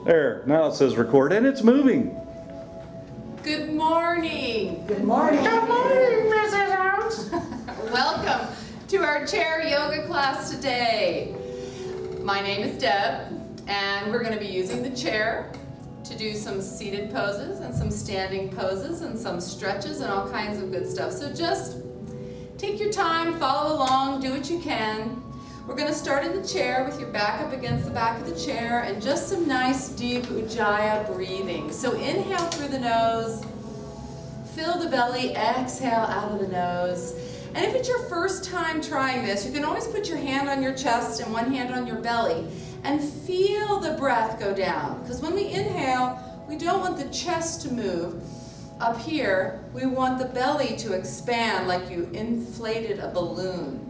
There, now it says record and it's moving. Good morning. Good morning. Good morning, Mrs. House. Welcome to our chair yoga class today. My name is Deb, and we're going to be using the chair to do some seated poses and some standing poses and some stretches and all kinds of good stuff. So just take your time, follow along, do what you can. We're going to start in the chair with your back up against the back of the chair and just some nice deep ujjayi breathing. So inhale through the nose, fill the belly, exhale out of the nose. And if it's your first time trying this, you can always put your hand on your chest and one hand on your belly and feel the breath go down. Because when we inhale, we don't want the chest to move. Up here, we want the belly to expand like you inflated a balloon.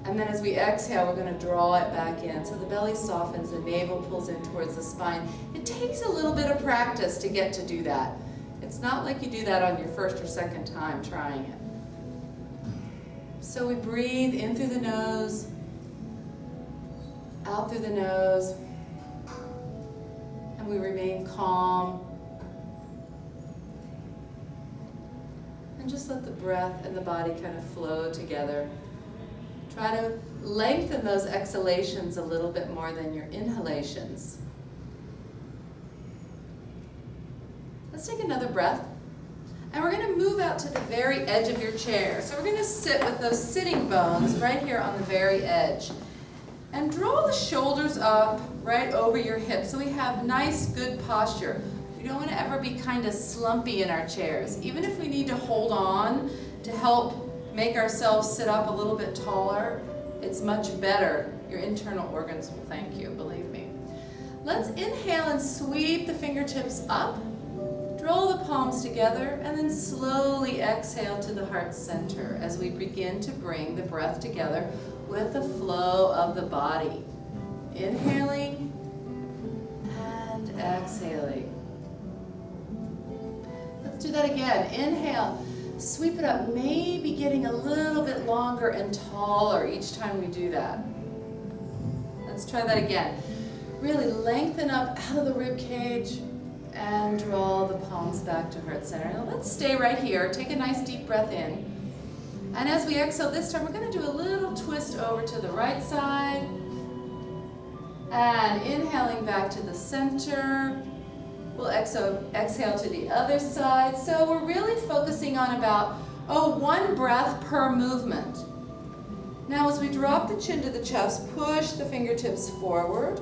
And then as we exhale, we're going to draw it back in. So the belly softens, the navel pulls in towards the spine. It takes a little bit of practice to get to do that. It's not like you do that on your first or second time trying it. So we breathe in through the nose, out through the nose, and we remain calm. And just let the breath and the body kind of flow together. Try to lengthen those exhalations a little bit more than your inhalations. Let's take another breath. And we're going to move out to the very edge of your chair. So we're going to sit with those sitting bones right here on the very edge. And draw the shoulders up right over your hips so we have nice, good posture. We don't want to ever be kind of slumpy in our chairs. Even if we need to hold on to help make ourselves sit up a little bit taller, it's much better. Your internal organs will thank you, believe me. Let's inhale and sweep the fingertips up, draw the palms together, and then slowly exhale to the heart center as we begin to bring the breath together with the flow of the body. Inhaling and exhaling. Let's do that again. Inhale. Sweep it up, maybe getting a little bit longer and taller each time we do that. Let's try that again. Really lengthen up out of the rib cage and draw the palms back to heart center. Now let's stay right here. Take a nice deep breath in. And as we exhale this time, we're going to do a little twist over to the right side. And inhaling back to the center. We'll exhale to the other side. So we're really focusing on about, one breath per movement. Now as we drop the chin to the chest, push the fingertips forward.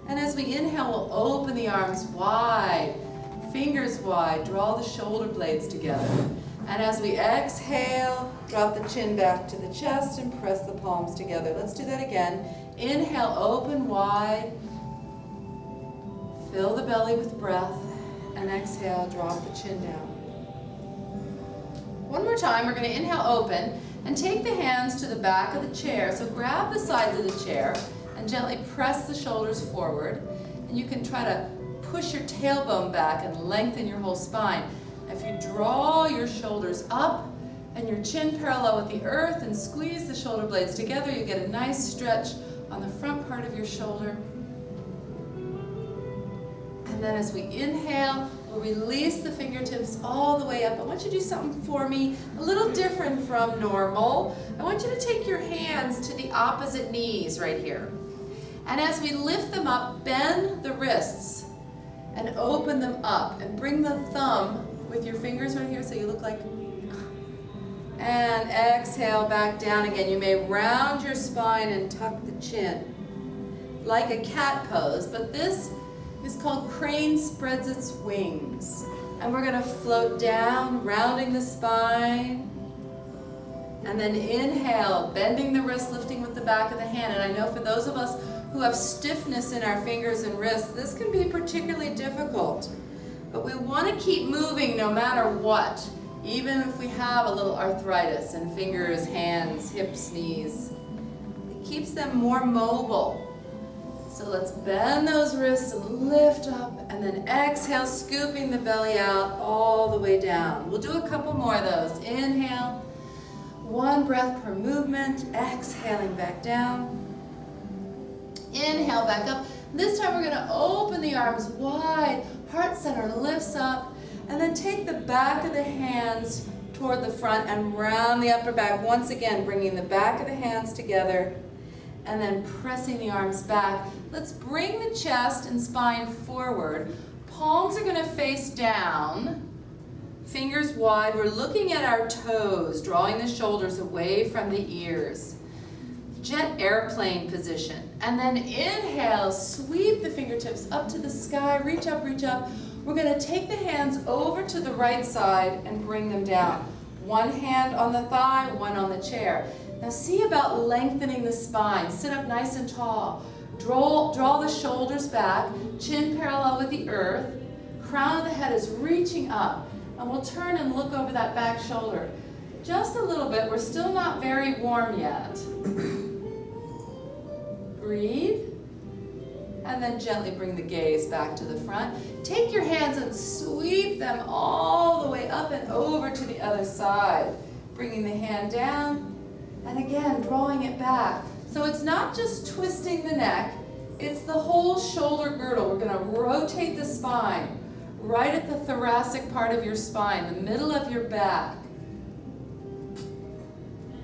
And as we inhale, we'll open the arms wide, fingers wide, draw the shoulder blades together. And as we exhale, drop the chin back to the chest and press the palms together. Let's do that again. Inhale, open wide. Fill the belly with breath, and exhale, drop the chin down. One more time, we're going to inhale, open, and take the hands to the back of the chair. So grab the sides of the chair and gently press the shoulders forward. And you can try to push your tailbone back and lengthen your whole spine. If you draw your shoulders up and your chin parallel with the earth and squeeze the shoulder blades together, you get a nice stretch on the front part of your shoulder. And then as we inhale, we'll release the fingertips all the way up. I want you to do something for me a little different from normal. I want you to take your hands to the opposite knees right here. And as we lift them up, bend the wrists and open them up and bring the thumb with your fingers right here so you look like, and exhale back down again. You may round your spine and tuck the chin like a cat pose, but this is called crane spreads its wings. And we're going to float down, rounding the spine. And then inhale, bending the wrist, lifting with the back of the hand. And I know for those of us who have stiffness in our fingers and wrists, this can be particularly difficult. But we want to keep moving no matter what, even if we have a little arthritis in fingers, hands, hips, knees. It keeps them more mobile. So let's bend those wrists and lift up, and then exhale, scooping the belly out all the way down. We'll do a couple more of those. Inhale, one breath per movement, exhaling back down. Inhale back up. This time we're going to open the arms wide, heart center lifts up, and then take the back of the hands toward the front and round the upper back. Once again, bringing the back of the hands together and then pressing the arms back. Let's bring the chest and spine forward. Palms are going to face down, fingers wide. We're looking at our toes, drawing the shoulders away from the ears. Jet airplane position. And then inhale, sweep the fingertips up to the sky, reach up, reach up. We're going to take the hands over to the right side and bring them down. One hand on the thigh, one on the chair. Now see about lengthening the spine. Sit up nice and tall. Draw the shoulders back, chin parallel with the earth. Crown of the head is reaching up. And we'll turn and look over that back shoulder. Just a little bit. We're still not very warm yet. Breathe. And then gently bring the gaze back to the front. Take your hands and sweep them all the way up and over to the other side. Bringing the hand down, and again, drawing it back. So it's not just twisting the neck, it's the whole shoulder girdle. We're going to rotate the spine right at the thoracic part of your spine, the middle of your back.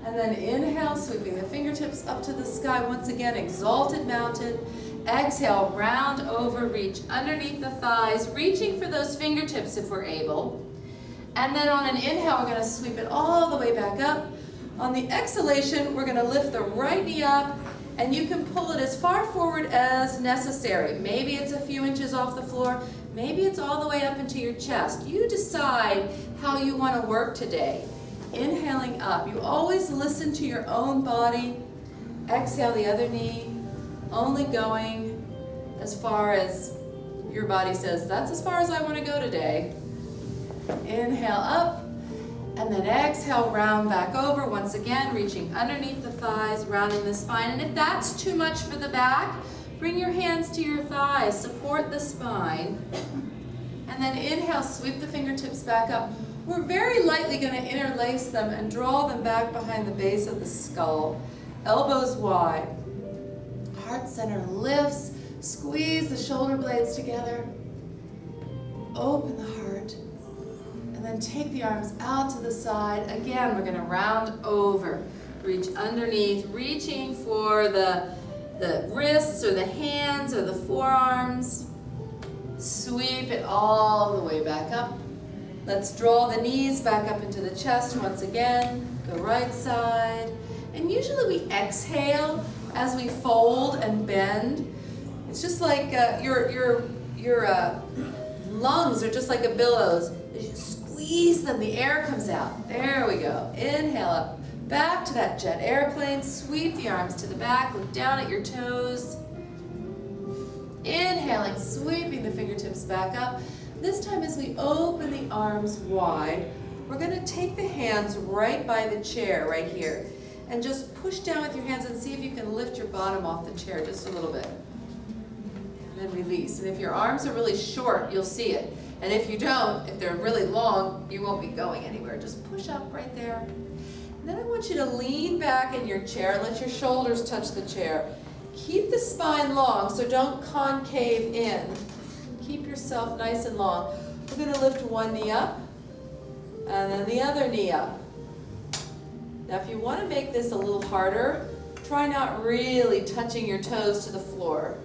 And then inhale, sweeping the fingertips up to the sky. Once again, exalted mountain. Exhale, round over, reach underneath the thighs, reaching for those fingertips if we're able. And then on an inhale, we're going to sweep it all the way back up. On the exhalation, we're going to lift the right knee up, and you can pull it as far forward as necessary. Maybe it's a few inches off the floor. Maybe it's all the way up into your chest. You decide how you want to work today. Inhaling up. You always listen to your own body. Exhale the other knee. Only going as far as your body says, that's as far as I want to go today. Inhale up, and then exhale, round back over. Once again, reaching underneath the thighs, rounding the spine. And if that's too much for the back, bring your hands to your thighs, support the spine. And then inhale, sweep the fingertips back up. We're very lightly going to interlace them and draw them back behind the base of the skull. Elbows wide. Heart center lifts, squeeze the shoulder blades together, open the heart, and then take the arms out to the side. Again, we're going to round over, reach underneath, reaching for the wrists or the hands or the forearms. Sweep it all the way back up. Let's draw the knees back up into the chest once again, the right side. And usually we exhale as we fold and bend. It's just like your lungs are just like a billows. As you squeeze them, the air comes out. There we go. Inhale up. Back to that jet airplane. Sweep the arms to the back. Look down at your toes. Inhaling, sweeping the fingertips back up. This time as we open the arms wide, we're going to take the hands right by the chair right here. And just push down with your hands and see if you can lift your bottom off the chair just a little bit. And then release. And if your arms are really short, you'll see it. And if you don't, if they're really long, you won't be going anywhere. Just push up right there. And then I want you to lean back in your chair and let your shoulders touch the chair. Keep the spine long, so don't concave in. Keep yourself nice and long. We're going to lift one knee up, and then the other knee up. Now if you want to make this a little harder, try not really touching your toes to the floor.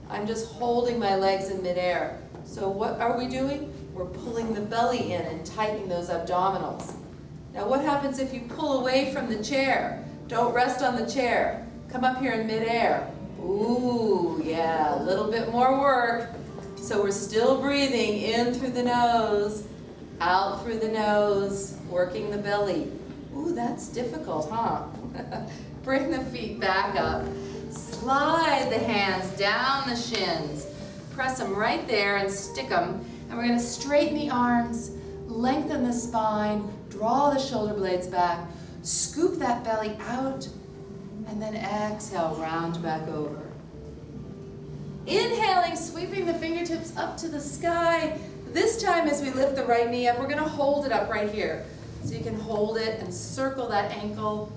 I'm just holding my legs in midair. So what are we doing? We're pulling the belly in and tightening those abdominals. Now what happens if you pull away from the chair? Don't rest on the chair. Come up here in midair. Ooh, yeah, a little bit more work. So we're still breathing in through the nose, out through the nose, working the belly. Ooh, that's difficult, huh? Bring the feet back up. Slide the hands down the shins. Press them right there and stick them. And we're going to straighten the arms, lengthen the spine, draw the shoulder blades back, scoop that belly out, and then exhale, round back over. Inhaling, sweeping the fingertips up to the sky. This time as we lift the right knee up, we're going to hold it up right here. So you can hold it and circle that ankle.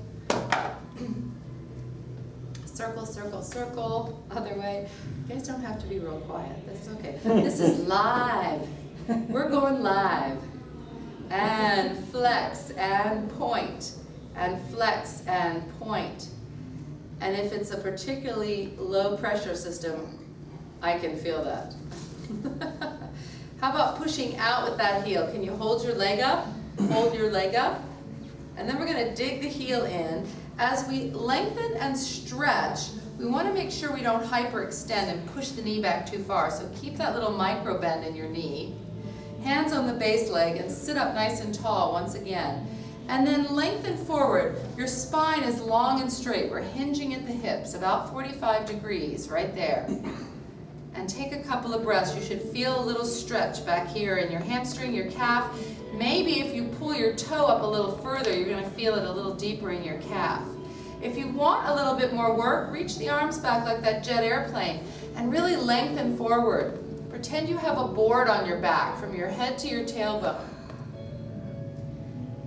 circle, circle, circle, other way. You guys don't have to be real quiet, this is okay. This is live, we're going live. And flex and point, and flex and point. And if it's a particularly low pressure system, I can feel that. How about pushing out with that heel? Can you hold your leg up? Hold your leg up. And then we're gonna dig the heel in. As we lengthen and stretch, we wanna make sure we don't hyperextend and push the knee back too far. So keep that little micro bend in your knee. Hands on the base leg and sit up nice and tall once again. And then lengthen forward. Your spine is long and straight. We're hinging at the hips, about 45 degrees, right there. And take a couple of breaths. You should feel a little stretch back here in your hamstring, your calf. Maybe if you pull your toe up a little further, you're gonna feel it a little deeper in your calf. If you want a little bit more work, reach the arms back like that jet airplane and really lengthen forward. Pretend you have a board on your back from your head to your tailbone.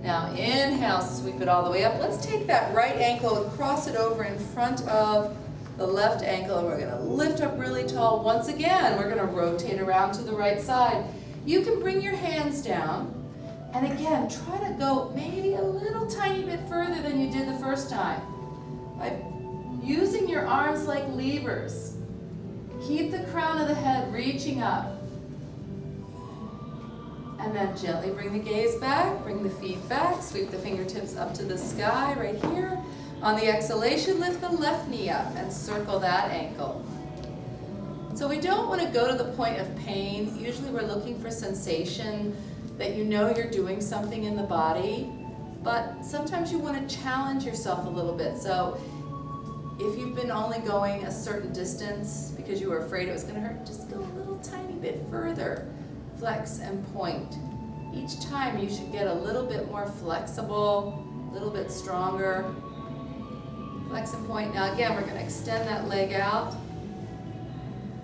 Now inhale, sweep it all the way up. Let's take that right ankle and cross it over in front of the left ankle, and we're gonna lift up really tall. Once again, we're gonna rotate around to the right side. You can bring your hands down, and again, try to go maybe a little tiny bit further than you did the first time. By using your arms like levers. Keep the crown of the head reaching up. And then gently bring the gaze back, bring the feet back, sweep the fingertips up to the sky right here. On the exhalation, lift the left knee up and circle that ankle. So we don't want to go to the point of pain. Usually we're looking for sensation, that you know you're doing something in the body, but sometimes you want to challenge yourself a little bit. So if you've been only going a certain distance because you were afraid it was going to hurt, just go a little tiny bit further. Flex and point. Each time you should get a little bit more flexible, a little bit stronger. Flex and point. Now again, we're going to extend that leg out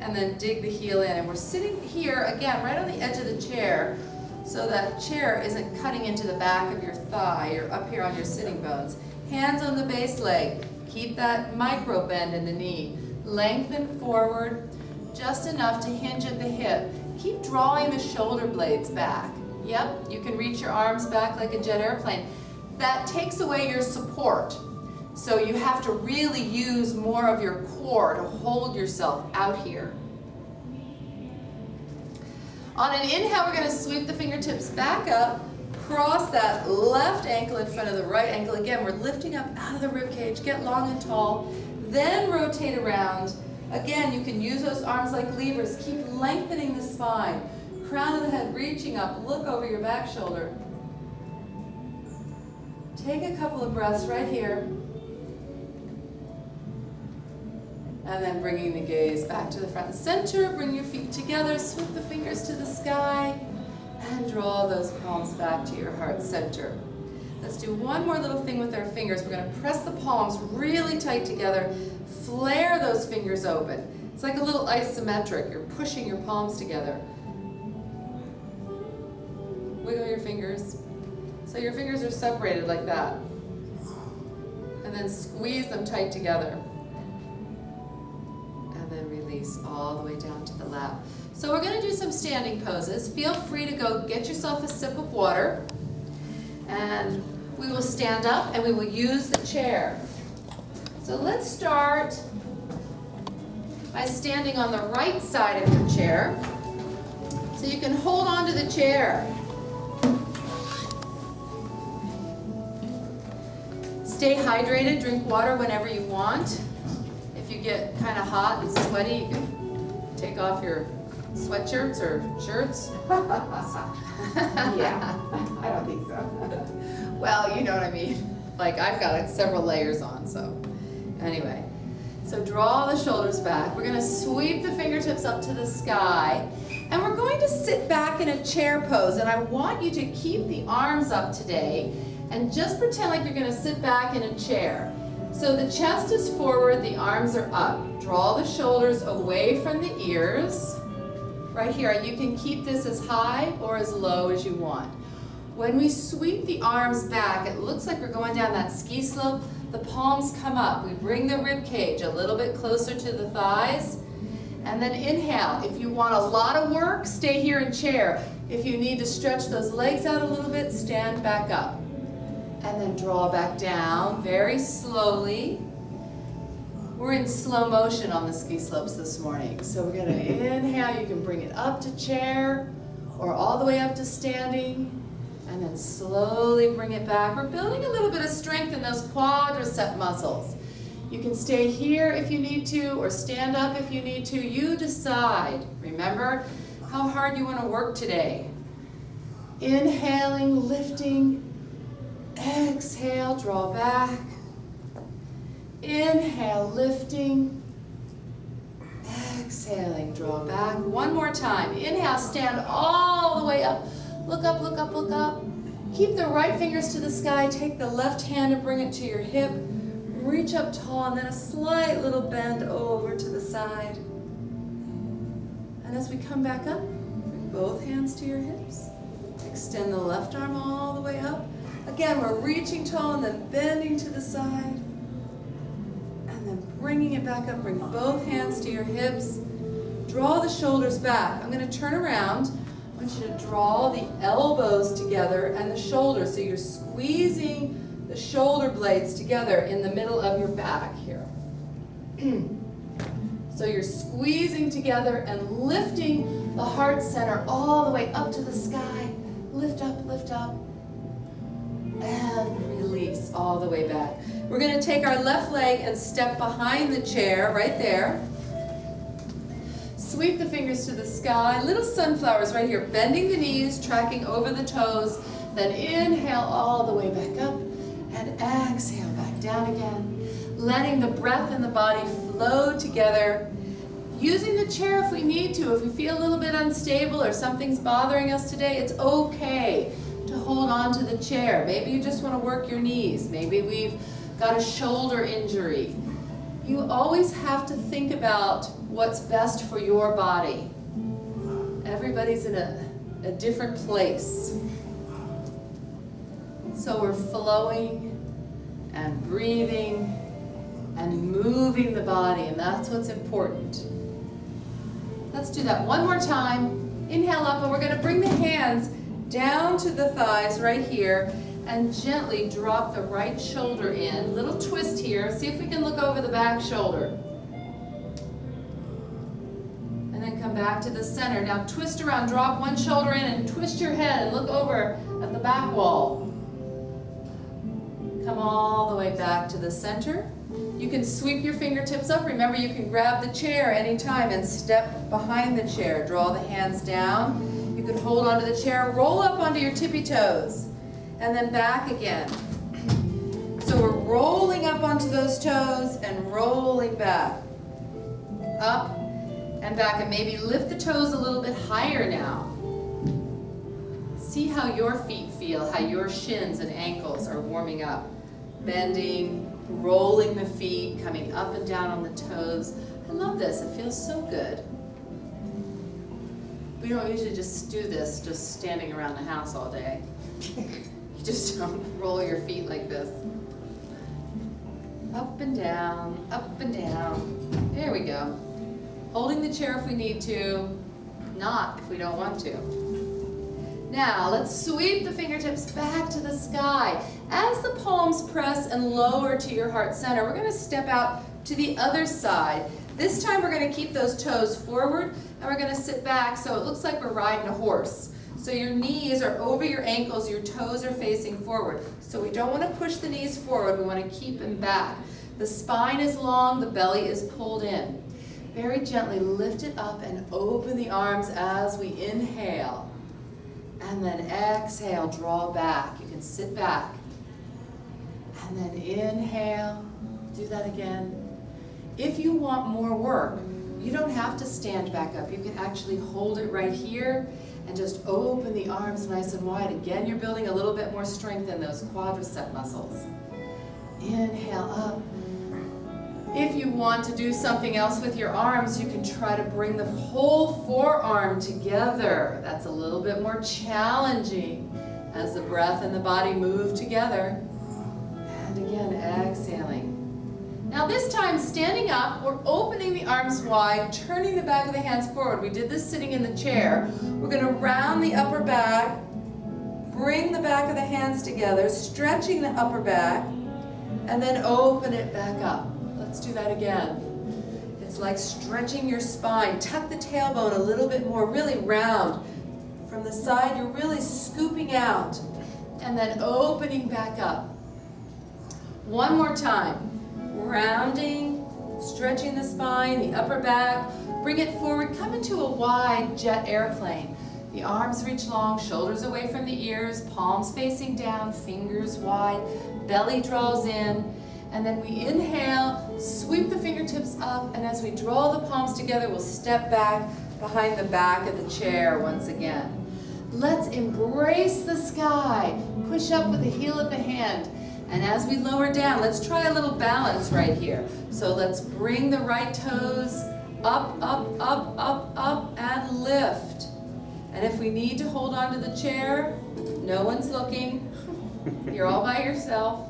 and then dig the heel in. And we're sitting here, again, right on the edge of the chair, so that chair isn't cutting into the back of your thigh or up here on your sitting bones. Hands on the base leg. Keep that micro bend in the knee. Lengthen forward just enough to hinge at the hip. Keep drawing the shoulder blades back. Yep, you can reach your arms back like a jet airplane. That takes away your support. So you have to really use more of your core to hold yourself out here. On an inhale, we're going to sweep the fingertips back up. Cross that left ankle in front of the right ankle. Again, we're lifting up out of the rib cage. Get long and tall. Then rotate around. Again, you can use those arms like levers. Keep lengthening the spine. Crown of the head reaching up. Look over your back shoulder. Take a couple of breaths right here. And then bringing the gaze back to the front and center. Bring your feet together. Sweep the fingers to the sky. And draw those palms back to your heart center. Let's do one more little thing with our fingers. We're going to press the palms really tight together. Flare those fingers open. It's like a little isometric. You're pushing your palms together. Wiggle your fingers. So your fingers are separated like that. And then squeeze them tight together. And then release all the way down to the lap. So we're going to do some standing poses. Feel free to go get yourself a sip of water. And we will stand up and we will use the chair. So let's start by standing on the right side of your chair. So you can hold on to the chair. Stay hydrated, drink water whenever you want. If you get kind of hot and sweaty, you can take off your sweatshirts or shirts. Yeah, I don't think so. Well, you know what I mean. Like I've got several layers on, so anyway. So draw the shoulders back. We're going to sweep the fingertips up to the sky. And we're going to sit back in a chair pose. And I want you to keep the arms up today. And just pretend like you're going to sit back in a chair. So the chest is forward, the arms are up. Draw the shoulders away from the ears. Right here, you can keep this as high or as low as you want. When we sweep the arms back, it looks like we're going down that ski slope. the palms come up. We bring the rib cage a little bit closer to the thighs. And then inhale. If you want a lot of work, stay here in chair. If you need to stretch those legs out a little bit, stand back up. And then draw back down very slowly. We're in slow motion on the ski slopes this morning. So we're gonna inhale, you can bring it up to chair or all the way up to standing. And then slowly bring it back. We're building a little bit of strength in those quadricep muscles. You can stay here if you need to, or stand up if you need to. You decide. Remember how hard you want to work today. Inhaling, lifting. Exhale, draw back. Inhale, lifting. Exhaling, draw back. One more time. Inhale, stand all the way up. Look up, look up, look up. Keep the right fingers to the sky. Take the left hand and bring it to your hip. Reach up tall, and then a slight little bend over to the side. And as we come back up, bring both hands to your hips. Extend the left arm all the way up. Again, we're reaching tall and then bending to the side. And then bringing it back up. Bring both hands to your hips. Draw the shoulders back. I'm going to turn around. I want you to draw the elbows together and the shoulders. So you're squeezing the shoulder blades together in the middle of your back here. So you're squeezing together and lifting the heart center all the way up to the sky. Lift up, and release all the way back. We're going to take our left leg and step behind the chair right there. Sweep the fingers to the sky. Little sunflowers right here, bending the knees, tracking over the toes. Then inhale all the way back up. And exhale back down again, letting the breath and the body flow together. Using the chair if we need to. If we feel a little bit unstable or something's bothering us today, it's okay to hold on to the chair. Maybe you just want to work your knees. Maybe we've got a shoulder injury. You always have to think about what's best for your body. Everybody's in a different place. So we're flowing and breathing and moving the body, and that's what's important. Let's do that one more time. Inhale up, and we're going to bring the hands down to the thighs right here and gently drop the right shoulder in. Little twist here. See if we can look over the back shoulder. And then come back to the center. Now twist around, drop one shoulder in and twist your head and look over at the back wall. Come all the way back to the center. You can sweep your fingertips up. Remember, you can grab the chair anytime and step behind the chair. Draw the hands down. You can hold onto the chair, roll up onto your tippy toes, and then back again. So we're rolling up onto those toes and rolling back. Up and back, and maybe lift the toes a little bit higher now. See how your feet feel, how your shins and ankles are warming up. Bending, rolling the feet, coming up and down on the toes. I love this, it feels so good. We don't usually just do this just standing around the house all day. You just don't roll your feet like this. Up and down, up and down. There we go. Holding the chair if we need to, not if we don't want to. Now, let's sweep the fingertips back to the sky. As the palms press and lower to your heart center, we're going to step out to the other side. This time we're going to keep those toes forward, and we're going to sit back so it looks like we're riding a horse. So your knees are over your ankles, your toes are facing forward. So we don't want to push the knees forward, we want to keep them back. The spine is long, the belly is pulled in. Very gently lift it up and open the arms as we inhale. And then exhale, draw back. You can sit back. And then inhale, do that again. If you want more work, you don't have to stand back up. You can actually hold it right here and just open the arms nice and wide. Again, you're building a little bit more strength in those quadricep muscles. Inhale up. If you want to do something else with your arms, you can try to bring the whole forearm together. That's a little bit more challenging as the breath and the body move together. And again, exhaling. Now this time, standing up, we're opening the arms wide, turning the back of the hands forward. We did this sitting in the chair. We're going to round the upper back, bring the back of the hands together, stretching the upper back, and then open it back up. Let's do that again. It's like stretching your spine. Tuck the tailbone a little bit more, really round. From the side, you're really scooping out, and then opening back up. One more time. Rounding, stretching the spine, the upper back, bring it forward, come into a wide jet airplane. The arms reach long, shoulders away from the ears, palms facing down, fingers wide, belly draws in, and then we inhale, sweep the fingertips up, and as we draw the palms together, we'll step back behind the back of the chair once again. Let's embrace the sky, push up with the heel of the hand. And as we lower down, let's try a little balance right here. So let's bring the right toes up, up, up, up, up, and lift. And if we need to hold on to the chair, no one's looking. You're all by yourself.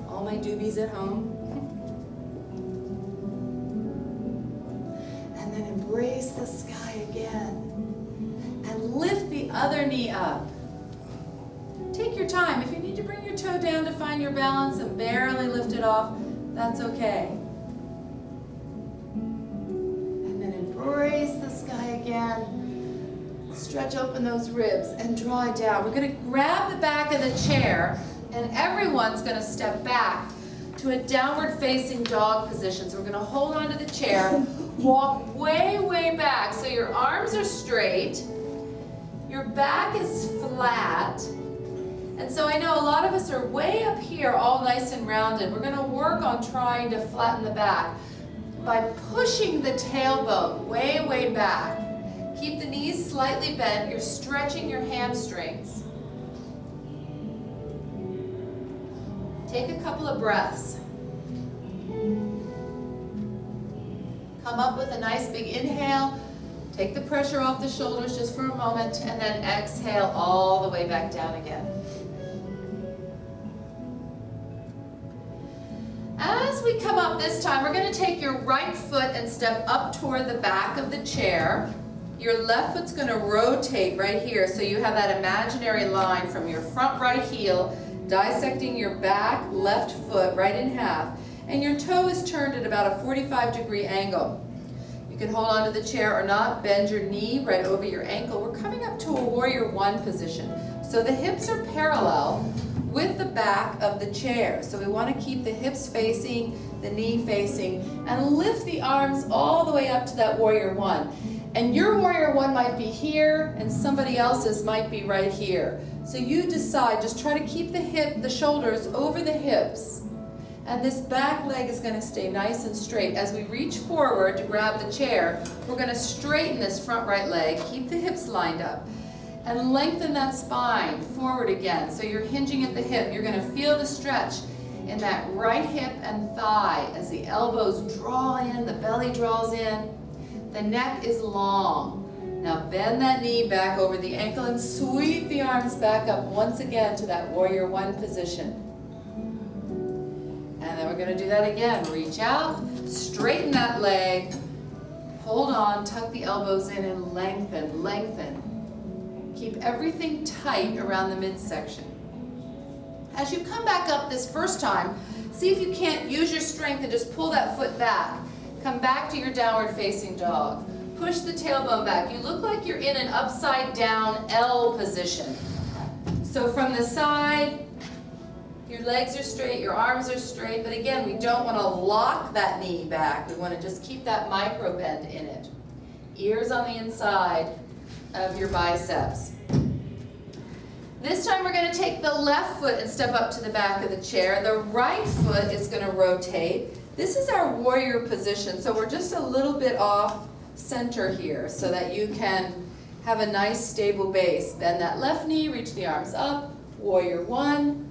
All my doobies at home. And then embrace the sky again. And lift the other knee up. Take your time. If you need to bring your toe down to find your balance and barely lift it off, that's okay. And then embrace the sky again. Stretch open those ribs and draw it down. We're going to grab the back of the chair, and everyone's going to step back to a downward facing dog position. So we're going to hold on to the chair, walk way, way back so your arms are straight, your back is flat. And so I know a lot of us are way up here, all nice and rounded. We're going to work on trying to flatten the back by pushing the tailbone way, way back. Keep the knees slightly bent. You're stretching your hamstrings. Take a couple of breaths. Come up with a nice big inhale. Take the pressure off the shoulders just for a moment, and then exhale all the way back down again. As we come up this time, we're going to take your right foot and step up toward the back of the chair. Your left foot's going to rotate right here, so you have that imaginary line from your front right heel dissecting your back left foot right in half, and your toe is turned at about a 45-degree angle. You can hold on to the chair or not, bend your knee right over your ankle. We're coming up to a warrior one position. So the hips are parallel with the back of the chair. So we want to keep the hips facing, the knee facing, and lift the arms all the way up to that warrior one. And your warrior one might be here, and somebody else's might be right here. So you decide, just try to keep the shoulders over the hips. And this back leg is going to stay nice and straight. As we reach forward to grab the chair, we're going to straighten this front right leg, keep the hips lined up, and lengthen that spine forward again. So you're hinging at the hip. You're going to feel the stretch in that right hip and thigh as the elbows draw in, the belly draws in, the neck is long. Now bend that knee back over the ankle and sweep the arms back up once again to that warrior one position. And then we're going to do that again. Reach out, straighten that leg, hold on, tuck the elbows in and lengthen, lengthen. Keep everything tight around the midsection. As you come back up this first time, see if you can't use your strength and just pull that foot back. Come back to your downward facing dog. Push the tailbone back. You look like you're in an upside down L position. So from the side, your legs are straight, your arms are straight, but again, we don't want to lock that knee back. We want to just keep that micro bend in it. Ears on the inside of your biceps. This time we're going to take the left foot and step up to the back of the chair. The right foot is going to rotate. This is our warrior position, so we're just a little bit off center here so that you can have a nice stable base. Bend that left knee, reach the arms up, warrior one.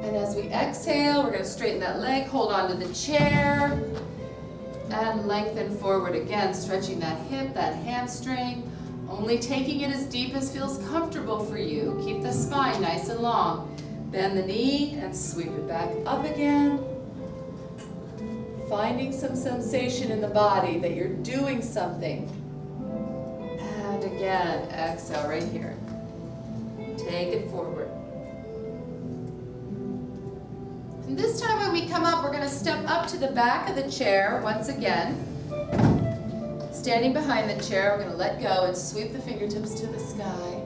And as we exhale, we're going to straighten that leg, hold on to the chair, and lengthen forward again, stretching that hip, that hamstring, Only taking it as deep as feels comfortable for you. Keep the spine nice and long. Bend the knee and sweep it back up again. Finding some sensation in the body that you're doing something. And again, exhale right here. Take it forward. And this time when we come up, we're going to step up to the back of the chair once again. Standing behind the chair, we're going to let go and sweep the fingertips to the sky.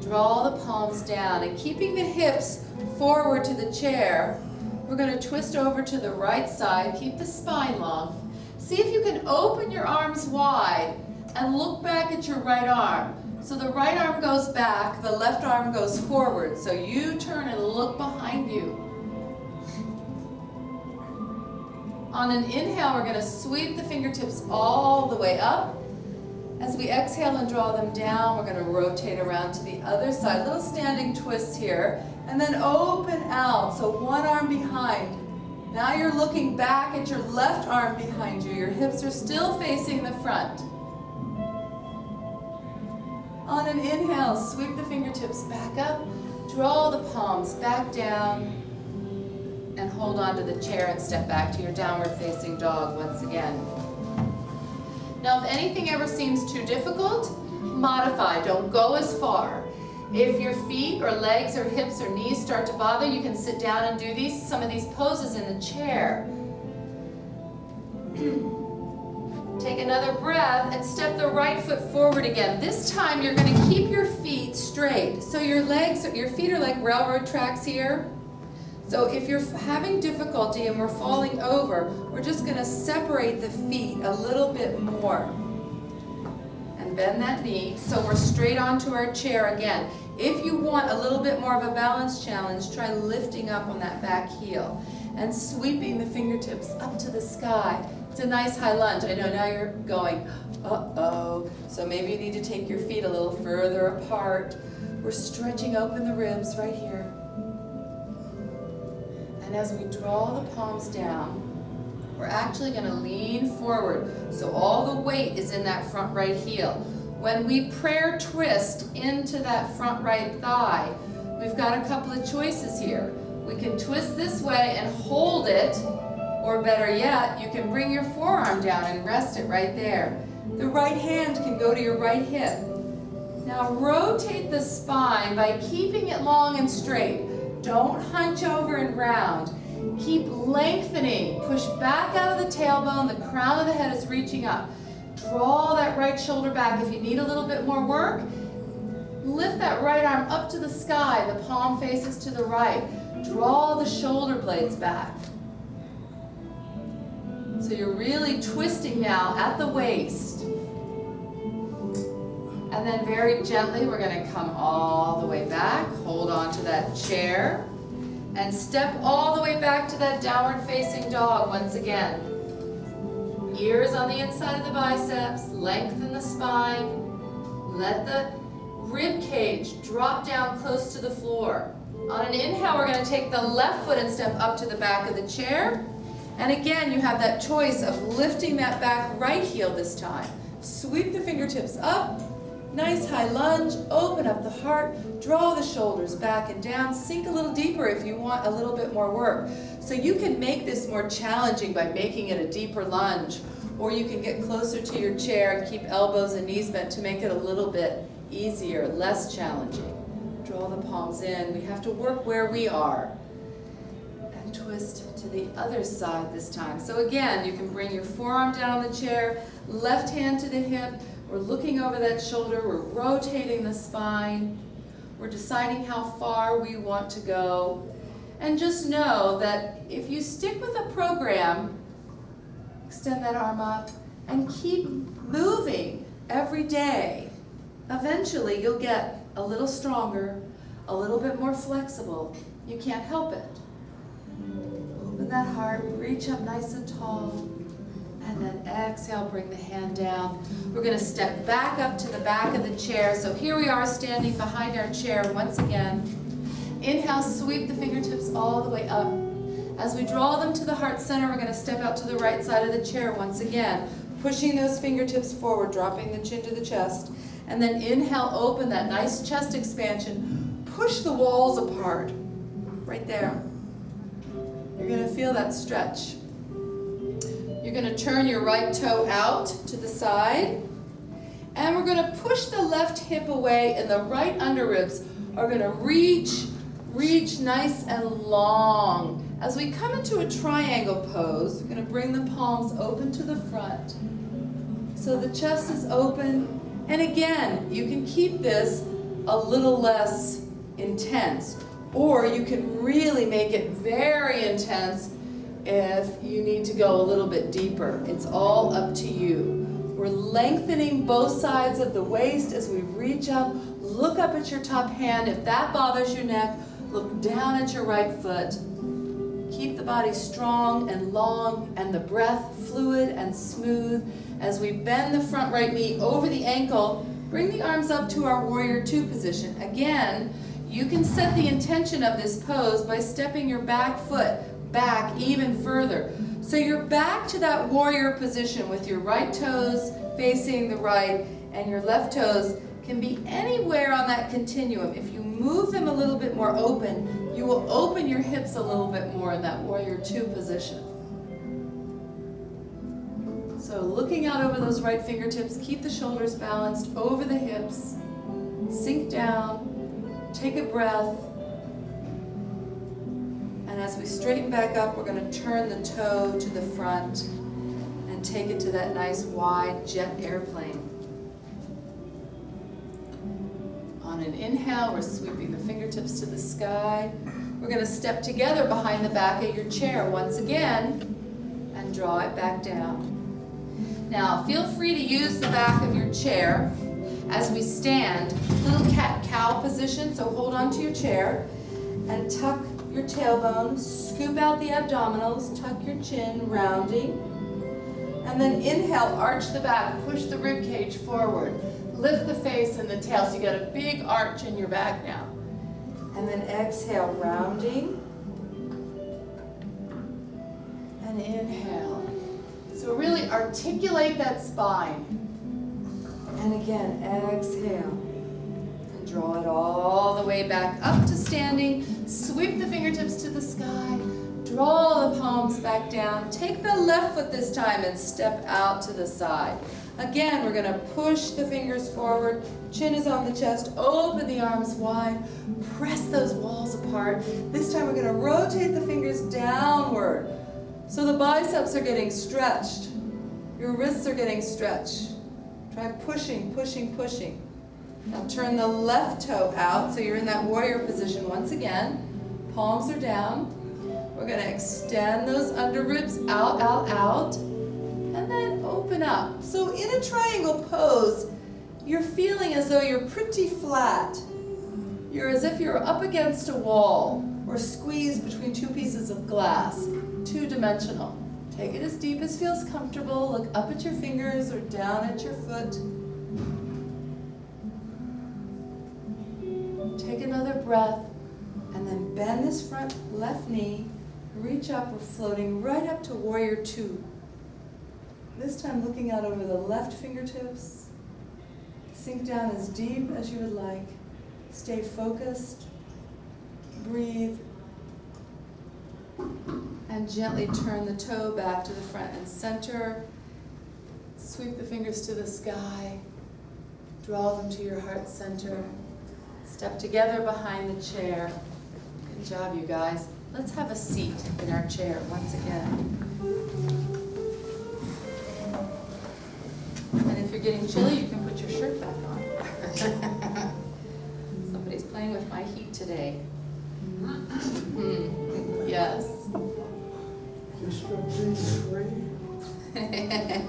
Draw the palms down, and keeping the hips forward to the chair, we're going to twist over to the right side. Keep the spine long. See if you can open your arms wide and look back at your right arm. So the right arm goes back, the left arm goes forward. So you turn and look behind you. On an inhale, we're going to sweep the fingertips all the way up. As we exhale and draw them down, we're going to rotate around to the other side. Little standing twists here. And then open out, so one arm behind. Now you're looking back at your left arm behind you. Your hips are still facing the front. On an inhale, sweep the fingertips back up. Draw the palms back down. And hold on to the chair and step back to your downward facing dog once again. Now, if anything ever seems too difficult, modify. Don't go as far. If your feet or legs or hips or knees start to bother, you can sit down and do some of these poses in the chair. Take another breath and step the right foot forward again. This time you're going to keep your feet straight. So your feet are like railroad tracks here. So if you're having difficulty and we're falling over, we're just going to separate the feet a little bit more. And bend that knee so we're straight onto our chair again. If you want a little bit more of a balance challenge, try lifting up on that back heel and sweeping the fingertips up to the sky. It's a nice high lunge. I know now you're going, uh-oh. So maybe you need to take your feet a little further apart. We're stretching open the ribs right here. And as we draw the palms down, we're actually going to lean forward. So all the weight is in that front right heel. When we prayer twist into that front right thigh, we've got a couple of choices here. We can twist this way and hold it, or better yet, you can bring your forearm down and rest it right there. The right hand can go to your right hip. Now rotate the spine by keeping it long and straight. Don't hunch over and round. Keep lengthening. Push back out of the tailbone. The crown of the head is reaching up. Draw that right shoulder back. If you need a little bit more work, lift that right arm up to the sky. The palm faces to the right. Draw the shoulder blades back. So you're really twisting now at the waist. And then very gently, we're going to come all the way back. Hold on to that chair. And step all the way back to that downward facing dog once again. Ears on the inside of the biceps. Lengthen the spine. Let the rib cage drop down close to the floor. On an inhale, we're going to take the left foot and step up to the back of the chair. And again, you have that choice of lifting that back right heel this time. Sweep the fingertips up. Nice high lunge, open up the heart, draw the shoulders back and down, sink a little deeper if you want a little bit more work. So you can make this more challenging by making it a deeper lunge, or you can get closer to your chair and keep elbows and knees bent to make it a little bit easier, less challenging. Draw the palms in. We have to work where we are. And twist to the other side this time. So again, you can bring your forearm down on the chair, left hand to the hip. We're looking over that shoulder, we're rotating the spine, we're deciding how far we want to go. And just know that if you stick with a program, extend that arm up and keep moving every day, eventually you'll get a little stronger, a little bit more flexible. You can't help it. Open that heart, reach up nice and tall. And then exhale, bring the hand down. We're going to step back up to the back of the chair. So here we are standing behind our chair once again. Inhale, sweep the fingertips all the way up. As we draw them to the heart center, we're going to step out to the right side of the chair once again. pushing those fingertips forward, dropping the chin to the chest. And then inhale, open that nice chest expansion. Push the walls apart, right there. You're gonna feel that stretch. You're gonna turn your right toe out to the side. And we're gonna push the left hip away, and the right underribs are gonna reach nice and long. As we come into a triangle pose, we're gonna bring the palms open to the front. So the chest is open. And again, you can keep this a little less intense, or you can really make it very intense if you need to go a little bit deeper. It's all up to you. We're lengthening both sides of the waist as we reach up. Look up at your top hand. If that bothers your neck, look down at your right foot. Keep the body strong and long and the breath fluid and smooth. As we bend the front right knee over the ankle, bring the arms up to our warrior two position. Again, you can set the intention of this pose by stepping your back foot back even further. So you're back to that warrior position with your right toes facing the right, and your left toes can be anywhere on that continuum. If you move them a little bit more open, you will open your hips a little bit more in that warrior two position. So looking out over those right fingertips, keep the shoulders balanced over the hips, sink down, take a breath, and as we straighten back up, we're going to turn the toe to the front and take it to that nice wide jet airplane. On an inhale, we're sweeping the fingertips to the sky. We're going to step together behind the back of your chair once again and draw it back down. Now, feel free to use the back of your chair as we stand. Little cat-cow position, so hold on to your chair and tuck your tailbone, scoop out the abdominals, tuck your chin, rounding. And then inhale, arch the back, push the rib cage forward. Lift the face and the tail, so you got a big arch in your back now. And then exhale, rounding. And inhale. So really articulate that spine. And again, exhale. And draw it all the way back up to standing. Sweep the fingertips to the sky. Draw the palms back down. Take the left foot this time and step out to the side. Again, we're going to push the fingers forward. Chin is on the chest. Open the arms wide. Press those walls apart. This time we're going to rotate the fingers downward. So the biceps are getting stretched. Your wrists are getting stretched. Try pushing, pushing, pushing. Now turn the left toe out so you're in that warrior position once again. Palms are down. We're going to extend those under ribs out, out, out. And then open up. So in a triangle pose, you're feeling as though you're pretty flat. You're as if you're up against a wall or squeezed between two pieces of glass, two-dimensional. Take it as deep as feels comfortable. Look up at your fingers or down at your foot. Take another breath and then bend this front left knee. Reach up, we're floating right up to warrior two. This time looking out over the left fingertips. Sink down as deep as you would like. Stay focused. Breathe. And gently turn the toe back to the front and center. Sweep the fingers to the sky. Draw them to your heart center. Step together behind the chair. Good job, you guys. Let's have a seat in our chair once again. And if you're getting chilly, you can put your shirt back on. Somebody's playing with my heat today. Yes.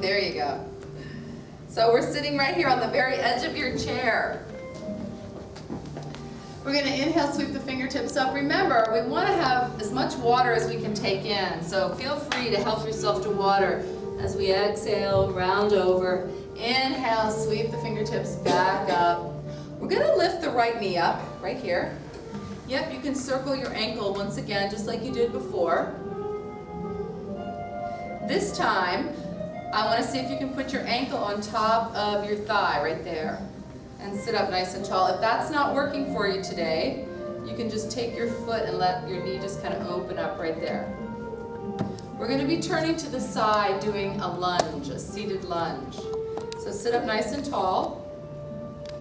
There you go. So we're sitting right here on the very edge of your chair. We're going to inhale, sweep the fingertips up. Remember, we want to have as much water as we can take in. So feel free to help yourself to water as we exhale, round over. Inhale, sweep the fingertips back up. We're going to lift the right knee up, right here. Yep, you can circle your ankle once again, just like you did before. This time, I want to see if you can put your ankle on top of your thigh right there and sit up nice and tall. If that's not working for you today, you can just take your foot and let your knee just kind of open up right there. We're going to be turning to the side doing a lunge, a seated lunge. So sit up nice and tall.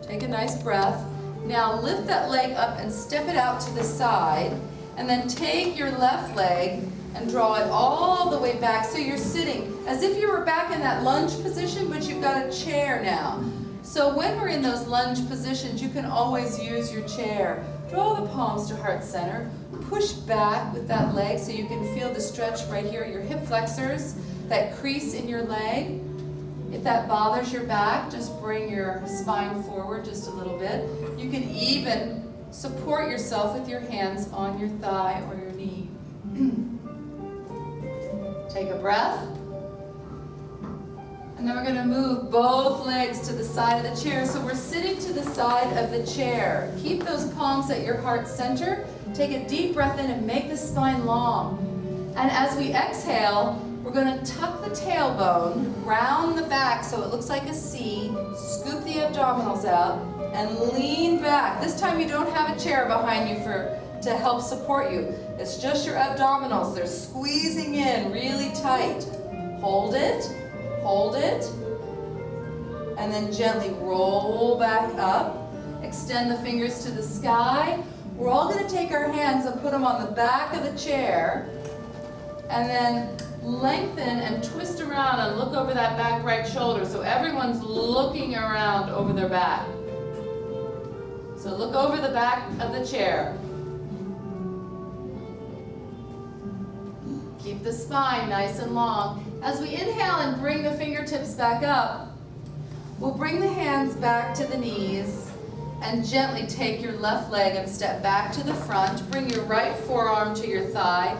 Take a nice breath. Now lift that leg up and step it out to the side, and then take your left leg and draw it all the way back so you're sitting as if you were back in that lunge position, but you've got a chair now. So when we're in those lunge positions, you can always use your chair. Draw the palms to heart center. Push back with that leg so you can feel the stretch right here, your hip flexors, that crease in your leg. If that bothers your back, just bring your spine forward just a little bit. You can even support yourself with your hands on your thigh or your knee. Take a breath. And then we're going to move both legs to the side of the chair. So we're sitting to the side of the chair. Keep those palms at your heart center. Take a deep breath in and make the spine long. And as we exhale, we're going to tuck the tailbone round the back so it looks like a C. Scoop the abdominals out and lean back. This time you don't have a chair behind you to help support you. It's just your abdominals. They're squeezing in really tight. Hold it. Hold it, and then gently roll back up. Extend the fingers to the sky. We're all going to take our hands and put them on the back of the chair, and then lengthen and twist around and look over that back right shoulder so everyone's looking around over their back. So look over the back of the chair. Keep the spine nice and long. As we inhale and bring the fingertips back up, we'll bring the hands back to the knees and gently take your left leg and step back to the front. Bring your right forearm to your thigh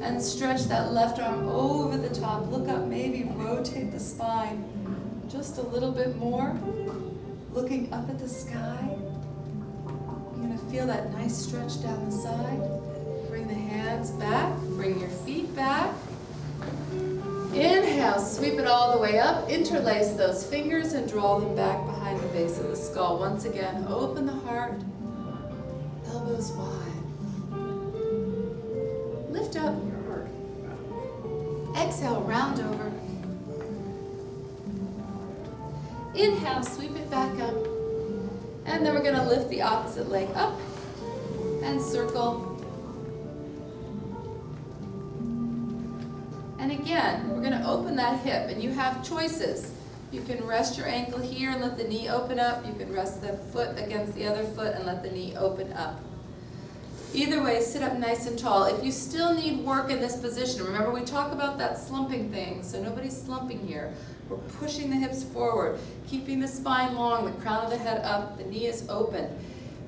and stretch that left arm over the top. Look up, maybe rotate the spine just a little bit more. Looking up at the sky. You're going to feel that nice stretch down the side. Bring the hands back, bring your feet back. Inhale, sweep it all the way up, interlace those fingers and draw them back behind the base of the skull. Once again, open the heart, elbows wide. Lift up, exhale, round over. Inhale, sweep it back up. And then we're going to lift the opposite leg up and circle. And again, we're going to open that hip, and you have choices. You can rest your ankle here and let the knee open up. You can rest the foot against the other foot and let the knee open up. Either way, sit up nice and tall. If you still need work in this position, remember we talk about that slumping thing, so nobody's slumping here. We're pushing the hips forward, keeping the spine long, the crown of the head up, the knee is open.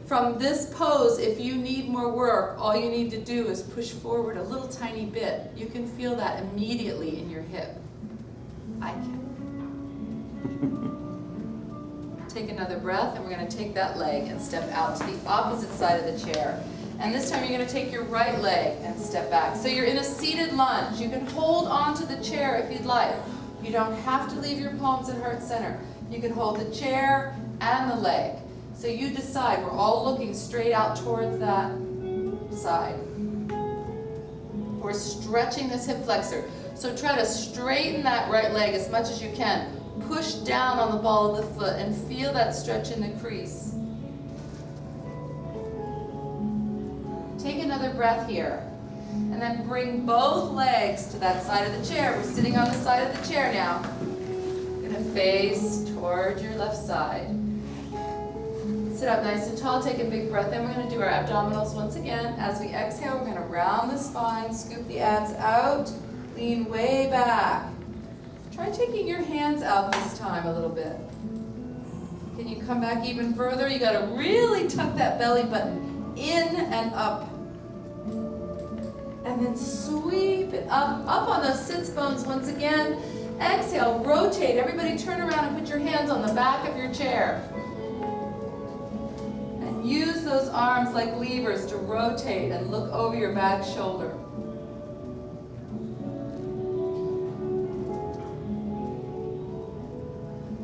From this pose, if you need more work, all you need to do is push forward a little tiny bit. You can feel that immediately in your hip. I can. Take another breath, and we're going to take that leg and step out to the opposite side of the chair. And this time you're going to take your right leg and step back. So you're in a seated lunge. You can hold onto the chair if you'd like. You don't have to leave your palms at heart center. You can hold the chair and the leg. So you decide. We're all looking straight out towards that side. We're stretching this hip flexor. So try to straighten that right leg as much as you can. Push down on the ball of the foot and feel that stretch in the crease. Take another breath here. And then bring both legs to that side of the chair. We're sitting on the side of the chair now. You're going to face toward your left side. Sit up nice and tall, take a big breath in. We're going to do our abdominals once again. As we exhale, we're going to round the spine, scoop the abs out, lean way back. Try taking your hands out this time a little bit. Can you come back even further? You got to really tuck that belly button in and up. And then sweep it up on those sits bones once again. Exhale, rotate. Everybody turn around and put your hands on the back of your chair. Use those arms like levers to rotate and look over your back shoulder.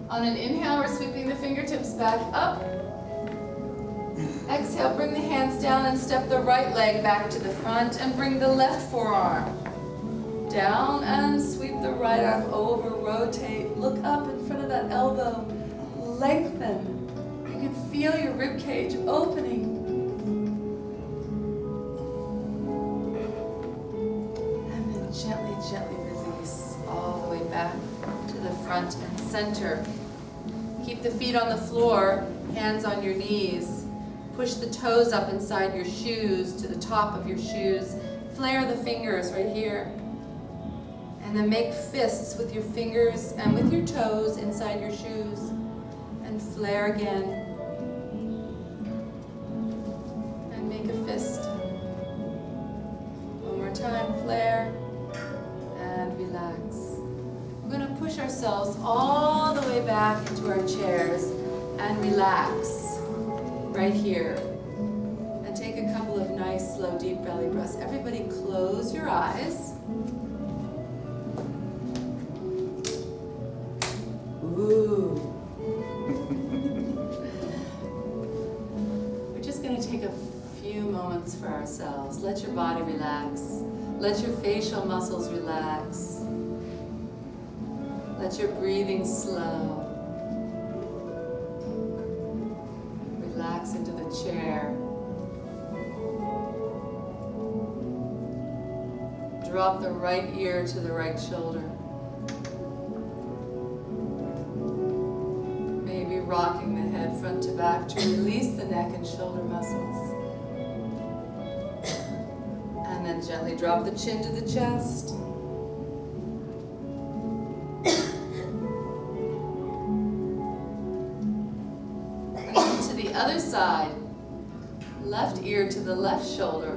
On an inhale, we're sweeping the fingertips back up. Exhale, bring the hands down and step the right leg back to the front and bring the left forearm down and sweep the right arm over, rotate, look up in front of that elbow, lengthen. You can feel your rib cage opening. And then gently, gently release all the way back to the front and center. Keep the feet on the floor, hands on your knees. Push the toes up inside your shoes to the top of your shoes. Flare the fingers right here. And then make fists with your fingers and with your toes inside your shoes. And flare again. And make a fist. One more time, flare. And relax. We're going to push ourselves all the way back into our chairs and relax right here. And take a couple of nice, slow, deep belly breaths. Everybody close your eyes. Ooh. We're just going to take a few moments for ourselves. Let your body relax. Let your facial muscles relax. Let your breathing slow. Relax into the chair. Drop the right ear to the right shoulder. Maybe rocking the head front to back to release the neck and shoulder muscles. And then gently drop the chin to the chest. Other side, left ear to the left shoulder.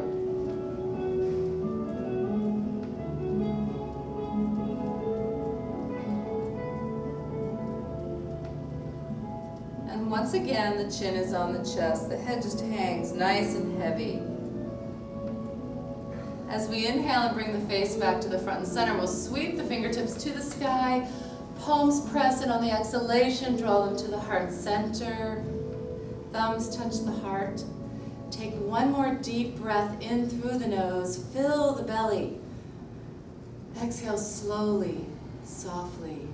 And once again, the chin is on the chest. The head just hangs nice and heavy. As we inhale and bring the face back to the front and center, we'll sweep the fingertips to the sky, palms press in on the exhalation, draw them to the heart center. Thumbs touch the heart. Take one more deep breath in through the nose. Fill the belly. Exhale slowly, softly.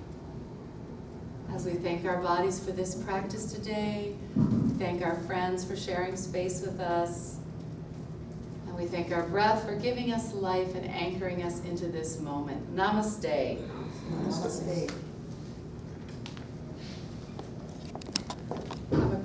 As we thank our bodies for this practice today, we thank our friends for sharing space with us, and we thank our breath for giving us life and anchoring us into this moment. Namaste. Namaste.